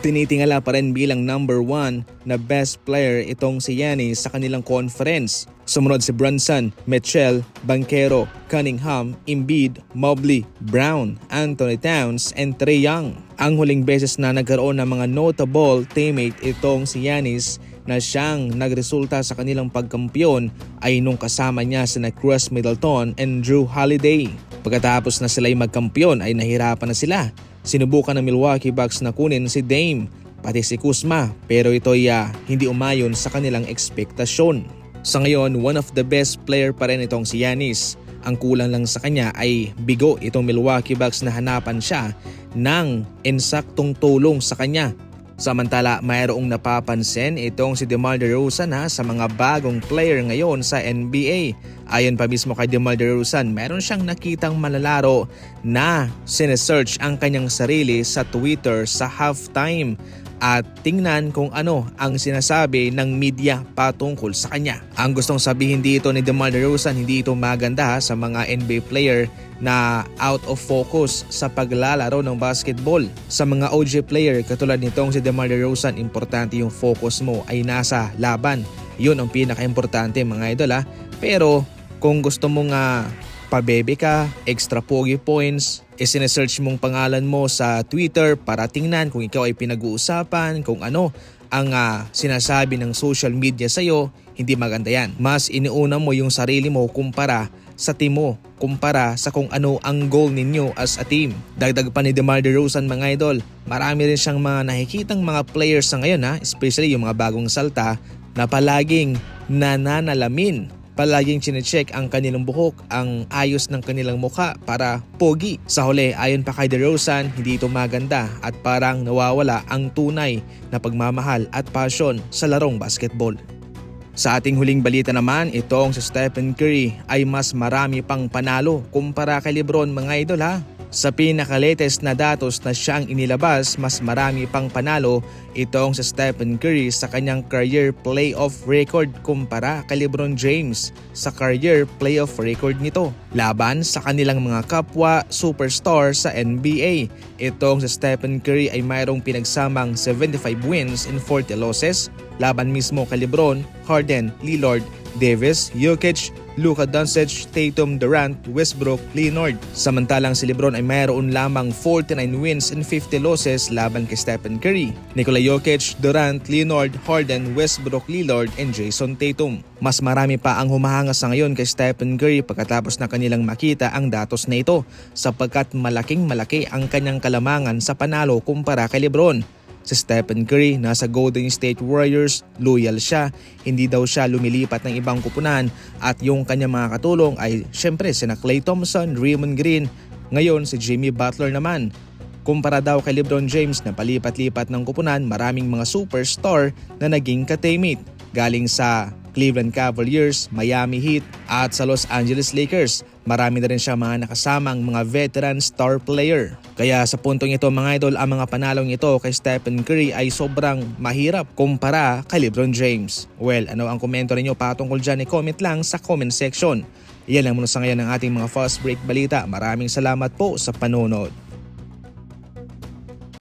Tinitingala pa rin bilang number 1 na best player itong si Giannis sa kanilang conference. Sumunod si Brunson, Mitchell, Banchero, Cunningham, Embiid, Mobley, Brown, Anthony Towns, and Trae Young. Ang huling beses na nagkaroon ng mga notable teammate itong si Giannis na siyang nagresulta sa kanilang pagkampiyon ay nung kasama niya sina Chris Middleton and Drew Holiday. Pagkatapos na sila'y magkampiyon ay nahirapan na sila. Sinubukan ng Milwaukee Bucks na kunin si Dame, pati si Kuzma, pero ito'y hindi umayon sa kanilang ekspektasyon. Sa ngayon, one of the best player pa rin itong si Giannis. Ang kulang lang sa kanya ay bigo itong Milwaukee Bucks na hanapan siya ng insaktong tulong sa kanya. Samantala, mayroong napapansin itong si DeMar DeRozan sa mga bagong player ngayon sa NBA. Ayon pa mismo kay DeMar DeRozan, meron siyang nakitang malalaro na sinesearch ang kanyang sarili sa Twitter sa halftime at tingnan kung ano ang sinasabi ng media patungkol sa kanya. Ang gustong sabihin dito ni DeMar DeRozan, hindi ito maganda sa mga NBA player na out of focus sa paglalaro ng basketball. Sa mga OG player katulad nitong si DeMar DeRozan, importante yung focus mo ay nasa laban. Yun ang pinaka-importante mga idol Pero kung gusto mong pabebe ka, extra pogi points, isinesearch mong pangalan mo sa Twitter para tingnan kung ikaw ay pinag-uusapan, kung ano ang sinasabi ng social media sa'yo, hindi maganda yan. Mas iniuna mo yung sarili mo kumpara sa team mo, kumpara sa kung ano ang goal ninyo as a team. Dagdag pa ni DeMar DeRozan mga idol, marami rin siyang mga nakikitang mga players sa ngayon especially yung mga bagong salta na palaging nananalamin. Palaging chinecheck ang kanilang buhok, ang ayos ng kanilang mukha para pogi. Sa huli, ayon pa kay DeRozan, hindi ito maganda at parang nawawala ang tunay na pagmamahal at passion sa larong basketball. Sa ating huling balita naman, itong si Stephen Curry ay mas marami pang panalo kumpara kay LeBron mga idol Sa pinaka-latest na datos na siyang inilabas, mas marami pang panalo itong si Stephen Curry sa kanyang career playoff record kumpara kay LeBron James sa career playoff record nito. Laban sa kanilang mga kapwa superstar sa NBA, itong si Stephen Curry ay mayroong pinagsamang 75 wins and 40 losses laban mismo kay LeBron, Harden, Lillard, Davis, Jokic, Luka Doncic, Tatum, Durant, Westbrook, Leonard. Samantalang si LeBron ay mayroon lamang 49 wins and 50 losses laban kay Stephen Curry, Nikola Jokic, Durant, Leonard, Harden, Westbrook, Lillard, and Jason Tatum. Mas marami pa ang humahanga sa ngayon kay Stephen Curry pagkatapos na kanilang makita ang datos na ito sapagkat malaking-malaki ang kanyang kalamangan sa panalo kumpara kay LeBron. Si Stephen Curry nasa Golden State Warriors, loyal siya, hindi daw siya lumilipat ng ibang kupunan at yung kanyang mga katulong ay syempre sina Klay Thompson, Draymond Green, ngayon si Jimmy Butler naman. Kumpara daw kay LeBron James na palipat-lipat ng kupunan, maraming mga superstar na naging ka-teammate galing sa Cleveland Cavaliers, Miami Heat at sa Los Angeles Lakers. Marami na rin siya mga nakasamang mga veteran star player. Kaya sa puntong ito mga idol, ang mga panalong ito kay Stephen Curry ay sobrang mahirap kumpara kay LeBron James. Well, ano ang komento ninyo patungkol dyan? I-comment lang sa comment section. Iyan lang muna sa ngayon ng ating mga fast break balita. Maraming salamat po sa panonood.